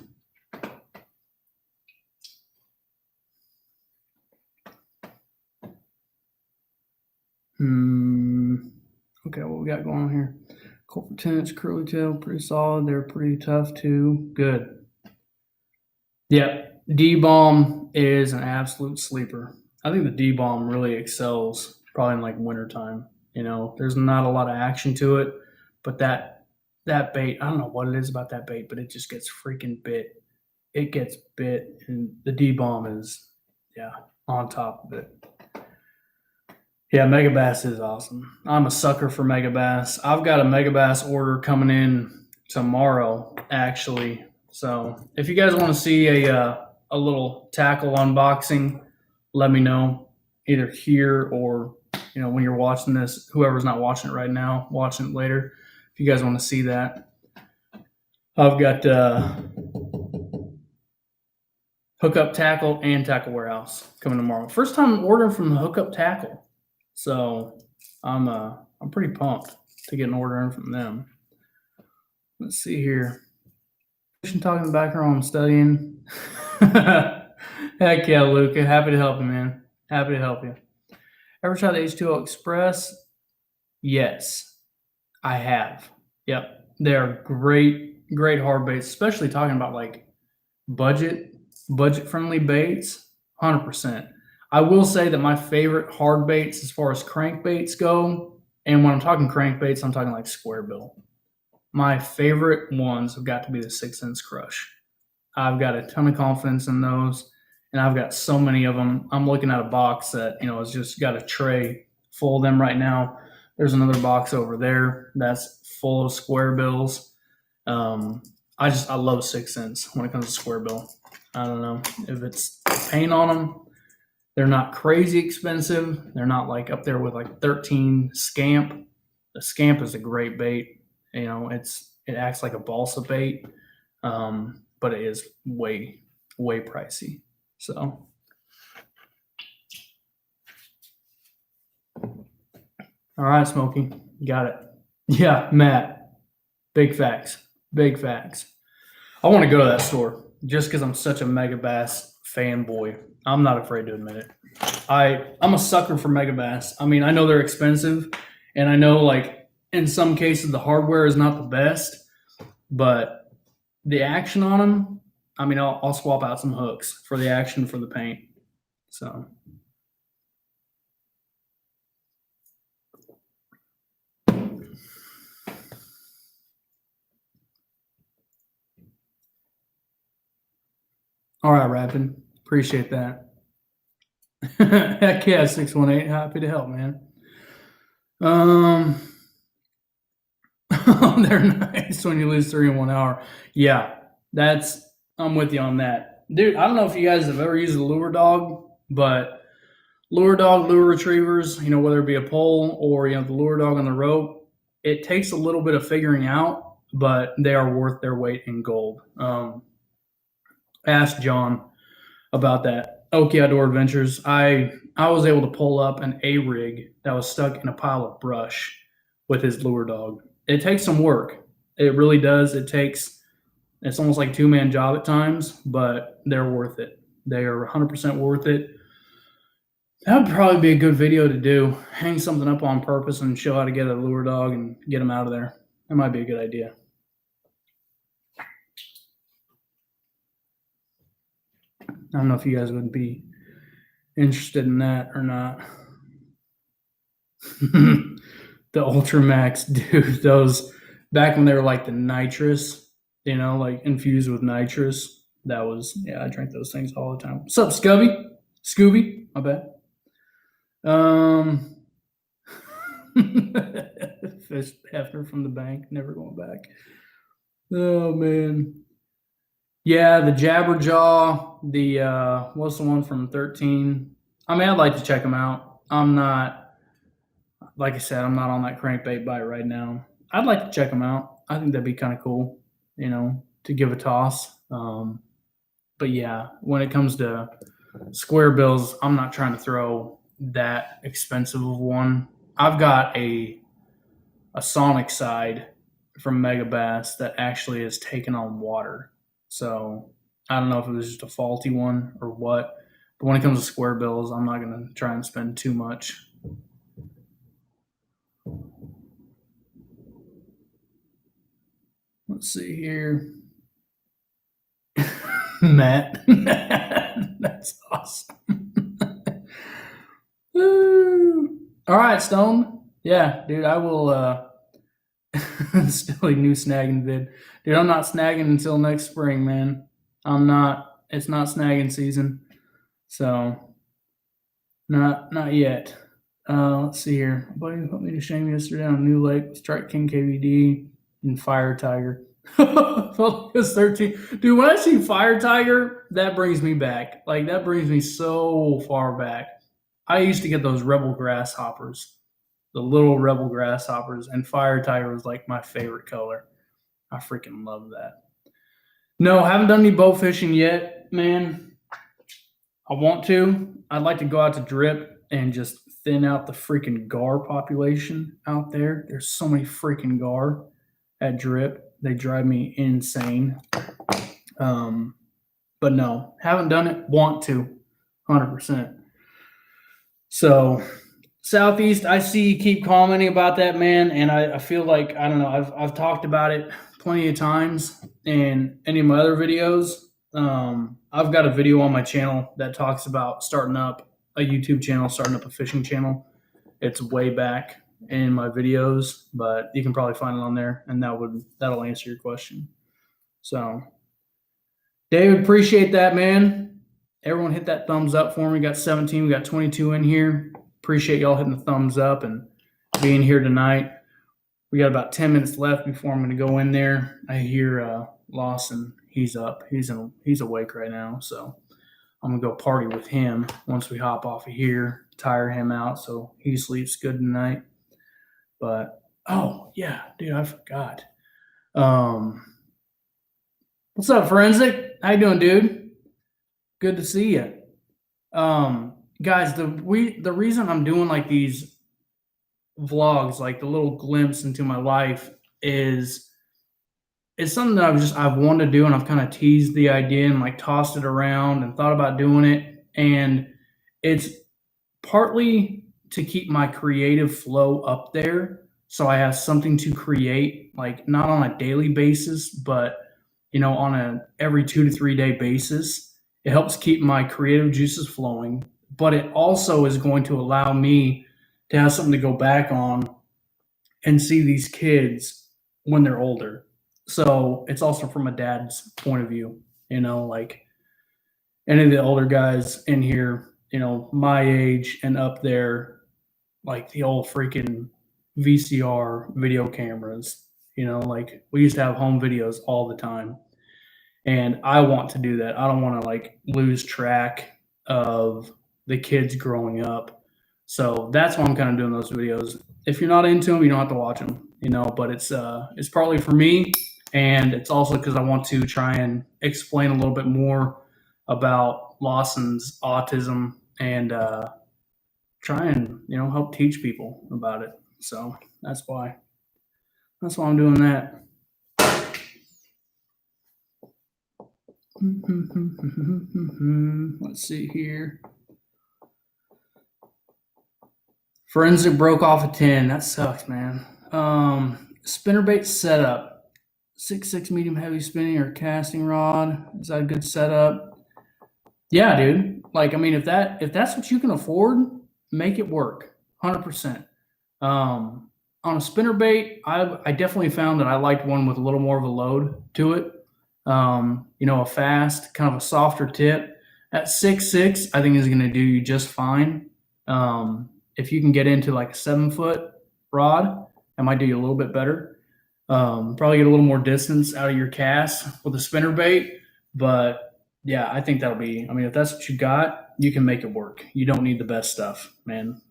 Okay, what we got going on here? Culprit Tenants, curly tail, pretty solid. They're pretty tough too. Good. Yep. D-Bomb is an absolute sleeper. I think the D-Bomb really excels probably in like wintertime. There's not a lot of action to it, but that bait, I don't know what it is about that bait, but it just gets freaking bit. It gets bit, and the D-Bomb is, on top of it. Yeah, Megabass is awesome. I'm a sucker for Megabass. I've got a Megabass order coming in tomorrow, actually. So if you guys want to see a little tackle unboxing, let me know either here or when you're watching this. Whoever's not watching it right now, watching it later. If if you guys want to see that. I've got Hookup Tackle and Tackle Warehouse coming tomorrow. First time ordering from the Hookup Tackle, so I'm pretty pumped to get an order in from them. Let's see here. Talking in the background, I'm studying. Heck yeah, Luca. Happy to help you, man. Happy to help you. Ever tried the H2O Express? Yes, I have. Yep. They're great hard baits, especially talking about like budget friendly baits. 100%. I will say that my favorite hard baits as far as crankbaits go, and when I'm talking crankbaits, I'm talking like square bill. My favorite ones have got to be the 6-inch Crush. I've got a ton of confidence in those, and I've got so many of them. I'm looking at a box that, has just got a tray full of them right now. There's another box over there that's full of square bills. I love 6-inch when it comes to square bill. I don't know if it's paint on them. They're not crazy expensive. They're not like up there with like 13 Scamp. The Scamp is a great bait. It acts like a balsa bait, but it is way pricey. So, all right, Smokey, got it. Yeah, Matt, big facts. I want to go to that store just because I'm such a Mega Bass fanboy. I'm not afraid to admit it. I'm a sucker for Mega Bass. I mean, I know they're expensive, and I know like in some cases the hardware is not the best, but the action on them, I mean, I'll swap out some hooks for the action for the paint. So. All right, Rapid. Appreciate that. Heck yeah, 618. Happy to help, man. They're nice when you lose 3 in 1 hour. Yeah, I'm with you on that. Dude, I don't know if you guys have ever used a lure dog, but lure retrievers, whether it be a pole or, the lure dog on the rope, it takes a little bit of figuring out, but they are worth their weight in gold. Ask John about that. Okie Outdoor Adventures. I was able to pull up an A-rig that was stuck in a pile of brush with his lure dog. It takes some work. It really does. It's almost like a 2-man job at times, but they're worth it. They are 100% worth it. That would probably be a good video to do. Hang something up on purpose and show how to get a lure dog and get them out of there. That might be a good idea. I don't know if you guys would be interested in that or not. The Ultramax, dude, those back when they were like the nitrous, like infused with nitrous. I drank those things all the time. What's up, Scooby? My bad. Fish after from the bank, never going back. Oh man. Yeah, the Jabberjaw, the what's the one from 13? I mean, I'd like to check them out. I'm not, like I said, I'm not on that crankbait bite right now. I'd like to check them out. I think that'd be kind of cool, to give a toss. But yeah, when it comes to square bills, I'm not trying to throw that expensive of one. I've got a Sonic side from Mega Bass that actually is taken on water. So I don't know if it was just a faulty one or what. But when it comes to square bills, I'm not going to try and spend too much. Let's see here. Matt. That's awesome. All right, Stone. Yeah, dude, I will still a new snagging vid. Dude, I'm not snagging until next spring, man. I'm not. It's not snagging season. So not yet. Let's see here. Buddy put me to shame yesterday on New Lake with Strike King KVD and Fire Tiger. Felt like it was 13. Dude, when I see Fire Tiger, that brings me back. Like, that brings me so far back. I used to get those Rebel Grasshoppers. the little rebel grasshoppers, and fire tiger was like my favorite color. I freaking love that. No, haven't done any boat fishing yet, man. I want to. I'd like to go out to drip and just thin out the freaking gar population out there. There's so many freaking gar at drip. They drive me insane. But no, haven't done it. Want to, 100%. So Southeast, I see you keep commenting about that, man, and I feel like, I don't know, I've talked about it plenty of times in any of my other videos. I've got a video on my channel that talks about starting up a YouTube channel, starting up a fishing channel. It's way back in my videos, but you can probably find it on there, and that'll answer your question. So, David, appreciate that, man. Everyone hit that thumbs up for me. We got 17, we got 22 in here. Appreciate y'all hitting the thumbs up and being here tonight. We got about 10 minutes left before I'm going to go in there. I hear Lawson. He's up. He's awake right now, so I'm going to go party with him once we hop off of here, tire him out so he sleeps good tonight. But, oh, yeah, dude, I forgot. What's up, Forensic? How you doing, dude? Good to see you. Guys, the reason I'm doing like these vlogs, like the little glimpse into my life, is it's something that I've wanted to do, and I've kind of teased the idea and like tossed it around and thought about doing it. And it's partly to keep my creative flow up there, so I have something to create, like not on a daily basis, but on a every 2 to 3 day basis. It helps keep my creative juices flowing, but it also is going to allow me to have something to go back on and see these kids when they're older. So it's also from a dad's point of view, like any of the older guys in here, my age and up there, like the old freaking VCR video cameras, like we used to have home videos all the time. And I want to do that. I don't want to like lose track of the kids growing up. So that's why I'm kind of doing those videos. If you're not into them, you don't have to watch them, but it's partly for me, and it's also because I want to try and explain a little bit more about Lawson's autism and try and help teach people about it. So that's why I'm doing that. Let's see here. Forensic broke off a 10. That sucks, man. Spinnerbait setup. 6.6 medium heavy spinning or casting rod. Is that a good setup? Yeah, dude. Like, I mean, if that's what you can afford, make it work. 100%. On a spinnerbait, I definitely found that I liked one with a little more of a load to it. A fast, kind of a softer tip. At 6.6, I think is going to do you just fine. If you can get into like a 7-foot rod, it might do you a little bit better. Probably get a little more distance out of your cast with a spinnerbait. But yeah, I think that'll be, if that's what you got, you can make it work. You don't need the best stuff, man.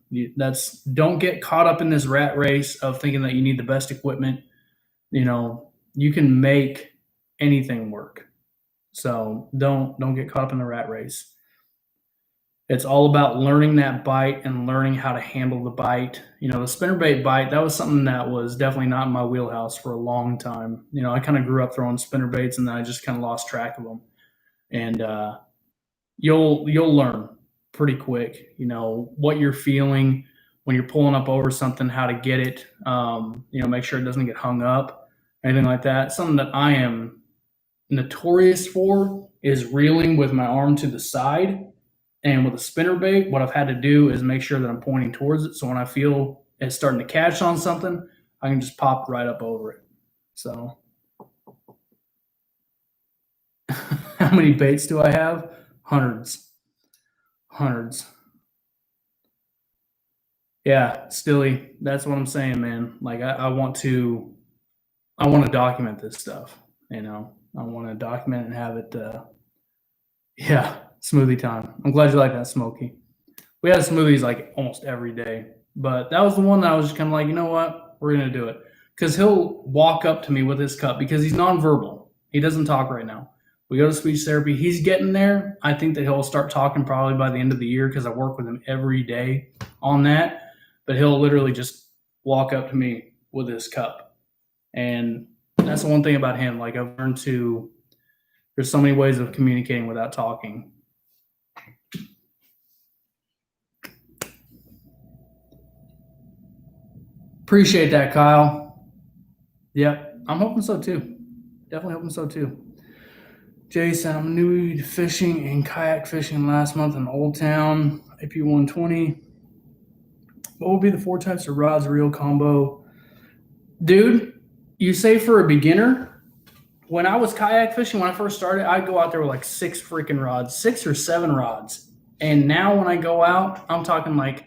Don't get caught up in this rat race of thinking that you need the best equipment. You can make anything work. So don't get caught up in the rat race. It's all about learning that bite and learning how to handle the bite. The spinnerbait bite, that was something that was definitely not in my wheelhouse for a long time. I kind of grew up throwing spinnerbaits, and then I just kind of lost track of them. And you'll learn pretty quick, what you're feeling when you're pulling up over something, how to get it, make sure it doesn't get hung up, anything like that. Something that I am notorious for is reeling with my arm to the side. And with a spinnerbait, what I've had to do is make sure that I'm pointing towards it. So when I feel it's starting to catch on something, I can just pop right up over it. So how many baits do I have? Hundreds. Yeah, Stilly, that's what I'm saying, man. Like I want to document this stuff, I want to document and have it, smoothie time. I'm glad you like that, Smokey. We have smoothies like almost every day, But that was the one that I was just kind of like, you know what? We're going to do it. Because he'll walk up to me with his cup because he's nonverbal. He doesn't talk right now. We go to speech therapy. He's getting there. I think that he'll start talking probably by the end of the year because I work with him every day on that. But he'll literally just walk up to me with his cup. And that's the one thing about him. Like, I've learned to, there's so many ways of communicating without talking. Appreciate that, Kyle. Yep, I'm hoping so too. Definitely hoping so too. Jason, I'm new to fishing and kayak fishing last month in Old Town, AP 120. What would be the 4 types of rods, reel combo? Dude, you say for a beginner, when I was kayak fishing, when I first started, I'd go out there with like 6 freaking rods, 6 or 7 rods. And now when I go out, I'm talking like,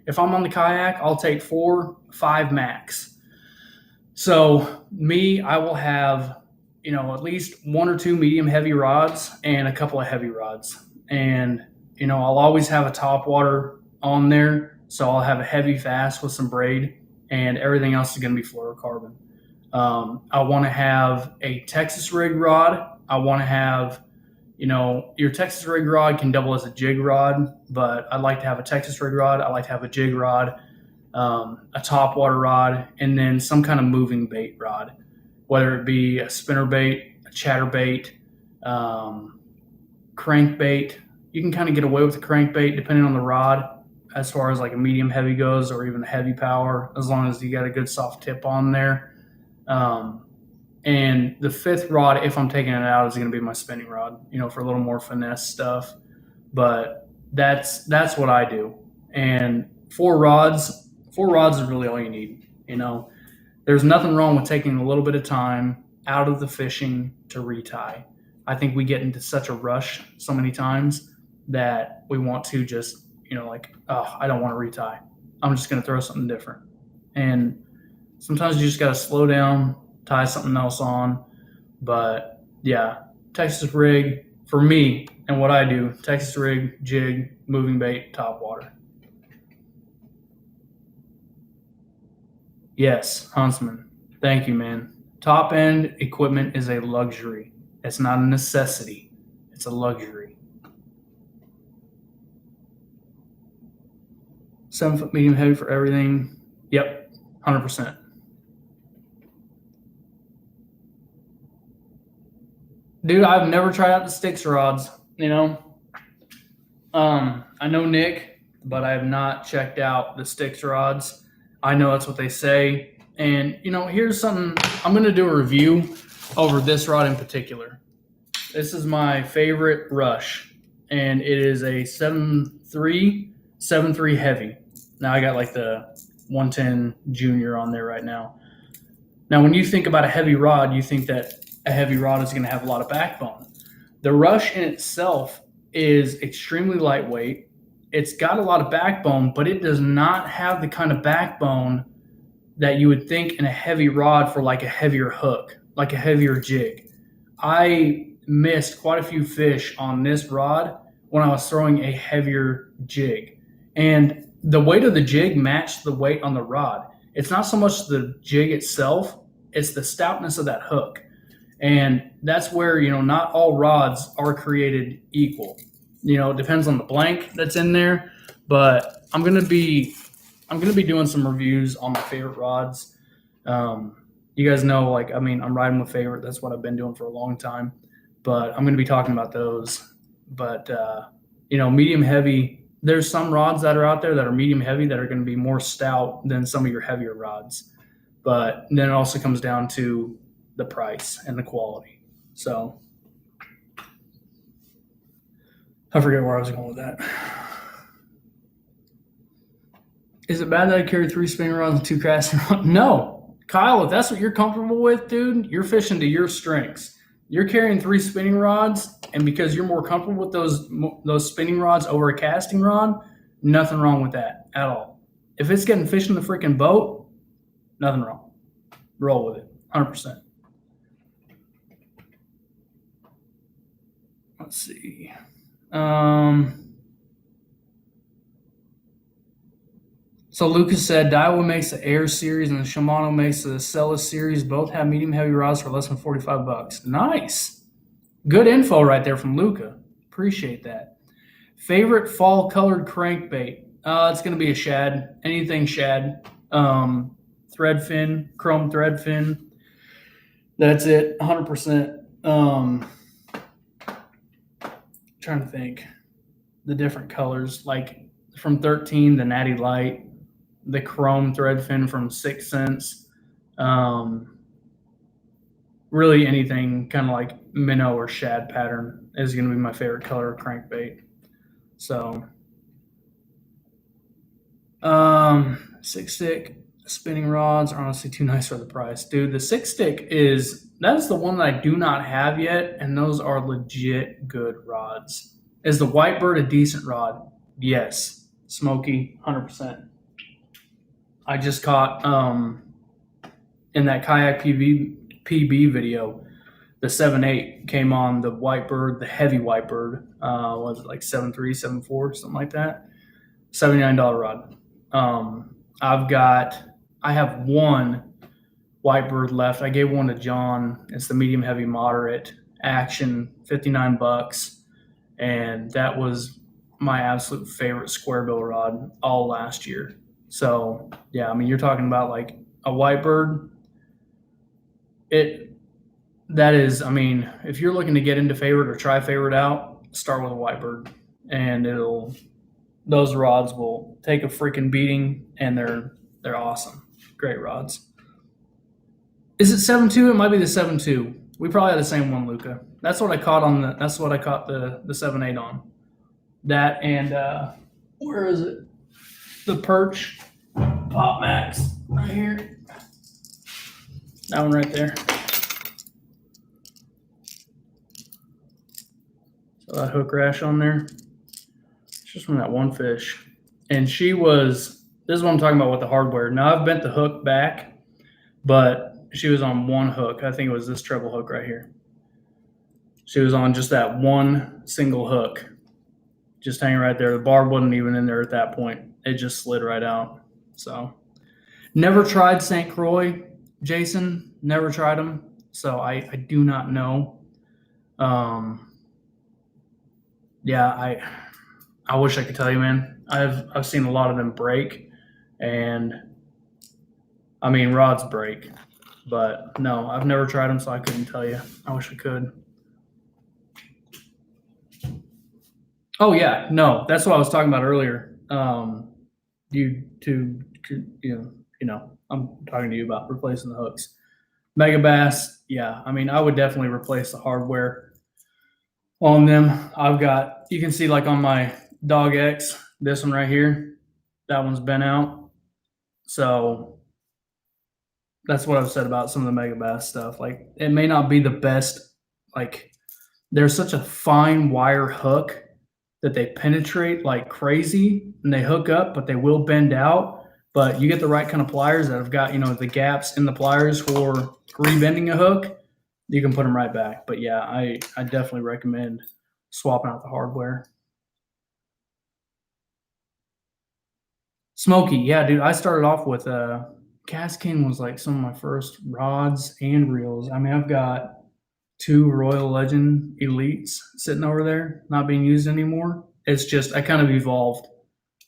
if I'm on the kayak, I'll take 4, 5 max. So me, I will have, at least 1 or 2 medium heavy rods and a couple of heavy rods. And, I'll always have a top water on there. So I'll have a heavy fast with some braid, and everything else is going to be fluorocarbon. I want to have a Texas rig rod. I want to have, your Texas rig rod can double as a jig rod, but I'd like to have a Texas rig rod. I like to have a jig rod, a top water rod, and then some kind of moving bait rod, whether it be a spinnerbait, a chatterbait, crankbait. You can kind of get away with a crankbait depending on the rod as far as like a medium heavy goes, or even a heavy power, as long as you got a good soft tip on there. And the 5th rod, if I'm taking it out, is going to be my spinning rod, for a little more finesse stuff. But that's what I do. And 4 rods is really all you need. There's nothing wrong with taking a little bit of time out of the fishing to retie. I think we get into such a rush so many times that we want to just, I don't want to retie. I'm just going to throw something different. And sometimes you just got to slow down, tie something else on. But yeah, Texas rig for me and what I do, Texas rig, jig, moving bait, top water. Yes, Huntsman. Thank you, man. Top end equipment is a luxury. It's not a necessity. It's a luxury. 7-foot medium heavy for everything. Yep, 100%. Dude, I've never tried out the sticks rods, I know Nick, but I have not checked out the sticks rods. I know that's what they say. And, here's something. I'm going to do a review over this rod in particular. This is my favorite Rush, and it is a 7.3 heavy. Now I got like the 110 Junior on there right now. Now, when you think about a heavy rod, you think that a heavy rod is going to have a lot of backbone. The Rush in itself is extremely lightweight. It's got a lot of backbone, but it does not have the kind of backbone that you would think in a heavy rod for like a heavier hook, like a heavier jig. I missed quite a few fish on this rod when I was throwing a heavier jig. And the weight of the jig matched the weight on the rod. It's not so much the jig itself, it's the stoutness of that hook. And that's where, not all rods are created equal. It depends on the blank that's in there, but I'm going to be doing some reviews on my favorite rods. You guys know, I'm riding with favorite. That's what I've been doing for a long time, but I'm going to be talking about those. But, medium heavy, there's some rods that are out there that are medium heavy that are going to be more stout than some of your heavier rods. But then it also comes down to the price and the quality. So I forget where I was going with that. Is it bad that I carry 3 spinning rods and 2 casting rods? No. Kyle, if that's what you're comfortable with, dude, you're fishing to your strengths. You're carrying 3 spinning rods, and because you're more comfortable with those spinning rods over a casting rod, nothing wrong with that at all. If it's getting fish in the freaking boat, nothing wrong. Roll with it, 100%. Let's see. So Lucas said Daiwa makes the Air series and the Shimano makes the Celis series. Both have medium heavy rods for less than $45. Nice. Good info right there from Luca. Appreciate that. Favorite fall colored crankbait? It's going to be a shad. Anything shad. Thread fin, chrome thread fin. That's it. 100%. Trying to think. The different colors. Like from 13, the Natty Light. The chrome thread fin from 6 Cents. Really anything kind of like minnow or shad pattern is going to be my favorite color of crankbait. So, 6-stick spinning rods are honestly too nice for the price. Dude, the 6-stick that's the one that I do not have yet, and those are legit good rods. Is the Whitebird a decent rod? Yes. Smoky, 100%. I just caught in that kayak PB video, the 7.8 came on the Whitebird, the heavy Whitebird. Was it like 7.3, 7.4, something like that? $79 rod. I have one Whitebird left. I gave one to John. It's the medium heavy moderate action, $59, and that was my absolute favorite square bill rod all last year. So yeah, I mean, you're talking about like a Whitebird. That is, I mean, if you're looking to get into favorite or try favorite out, start with a Whitebird, and those rods will take a freaking beating, and they're awesome. Great rods. Is it 7.2? It might be the 7.2. We probably had the same one, Luca. That's what I caught the 7.8 on. That and where is it? The Perch Pop Max right here. That one right there. So that hook rash on there. It's just from that one fish. And this is what I'm talking about with the hardware. Now I've bent the hook back, but she was on one hook. I think it was this treble hook right here. She was on just that one single hook, just hanging right there. The barb wasn't even in there at that point. It just slid right out. So never tried St. Croix, Jason. Never tried them. So I do not know. Yeah, I wish I could tell you, man. I've seen a lot of them break, and I mean rods break, but no, I've never tried them, so I couldn't tell you. I wish I could. Oh yeah, no, that's what I was talking about earlier. I'm talking to you about replacing the hooks. Mega Bass, yeah, I mean, I would definitely replace the hardware on them. You can see like on my Dog X, this one right here, that one's bent out. So that's what I've said about some of the Mega Bass stuff. Like, it may not be the best, like, there's such a fine wire hook that they penetrate like crazy and they hook up, but they will bend out. But you get the right kind of pliers that have got, the gaps in the pliers for rebending a hook, you can put them right back. But yeah, I definitely recommend swapping out the hardware. Smoky, yeah, dude. I started off with Cast King was like some of my first rods and reels. I mean, I've got 2 Royal Legend Elites sitting over there, not being used anymore. It's just I kind of evolved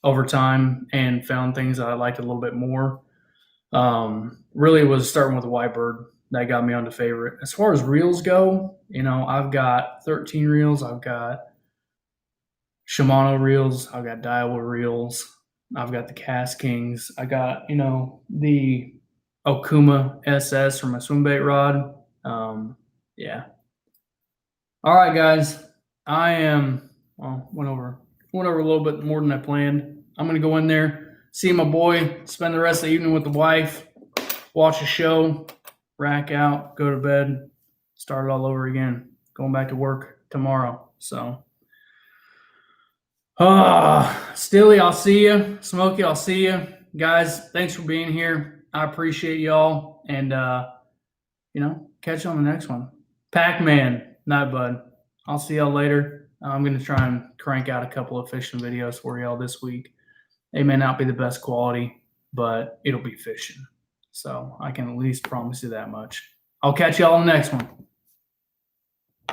over time and found things that I liked a little bit more. Really was starting with the Whitebird that got me onto favorite. As far as reels go, I've got 13 reels. I've got Shimano reels. I've got Daiwa reels. I've got the Cast Kings. I got, the Okuma SS for my swim bait rod. Yeah. All right, guys. Went over a little bit more than I planned. I'm going to go in there, see my boy, spend the rest of the evening with the wife, watch a show, rack out, go to bed, start it all over again. Going back to work tomorrow. So, Stilly, I'll see you. Smokey, I'll see you. Guys, thanks for being here. I appreciate y'all. And, catch you on the next one. Pac-Man, night, bud. I'll see y'all later. I'm going to try and crank out a couple of fishing videos for y'all this week. They may not be the best quality, but it'll be fishing. So I can at least promise you that much. I'll catch y'all on the next one.